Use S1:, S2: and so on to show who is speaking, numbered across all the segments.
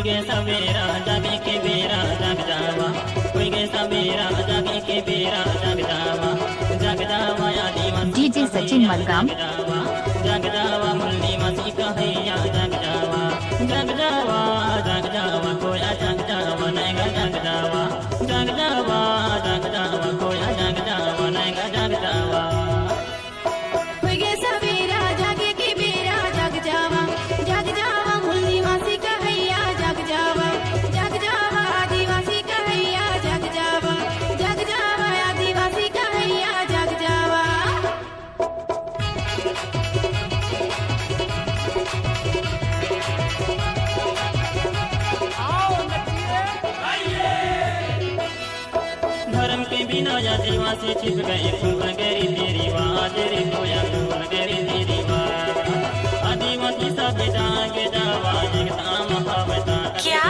S1: कोई गे सवेरा जागे के बेरा जग जावा, कोई गे सवेरा जागे के बेरा जग जावा आदिवासी
S2: डीजे सचिन मलगाम
S1: जग जावा मुन्नी मसी कहैया जग जावा कोया जग जावा नैगा जग जावा कोया जग जावा नैगा जग जावा।
S3: कोई गे सवेरा जागे के बेरा जग जावा मुन्नी मासी कहैया जग जावा आदिवासी कहैया जग जावा आदिवासी कहैया जग जावा।
S1: धर्म के बिना आदिवासी छिप गए फूल गरी तेरी आवाज रे कोया फूल गरी तेरी आवाज आदिवासी सब जागे जावा जगता महावता
S2: क्या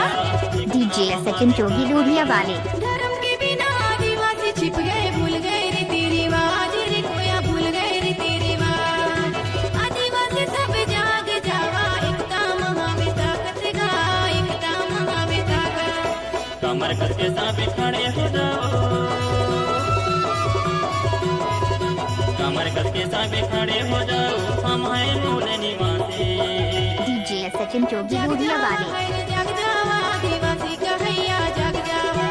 S2: डीजे सचिन चोगी दूरिया वाले।
S3: धर्म के बिना आदिवासी छिप गए भूल गए रे तेरी आवाज रे कोया भूल गए रे तेरी आवाज आदिवासी सब जाग जावा एकता महावेता कथगा एकता महावेता का
S1: कमर कस के साथ खड़े हो जाओ, कमर कस के साथ खड़े हो जाओ हम हैं मूल निवासी।
S2: डीजे सचिन चोगी दूरिया वाले।
S3: जग जावा आदिवासी कहैया जग जावा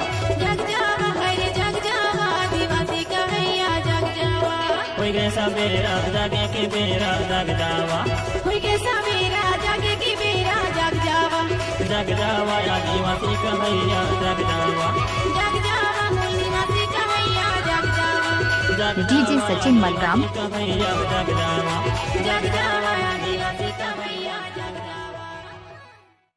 S3: आदिवासी कहैया जग जावा।
S1: कोई गे सवेरा जागे के बेरा जग जावा,
S3: कोई गे सवेरा जागे के बेरा जग जावा
S1: आदिवासी कहैया जग जावा
S3: मुन्नी मासी कहैया जग जावा।
S2: डीजे सचिन मलगाम
S1: कहैया जग जावा
S3: आदिवासी कहैया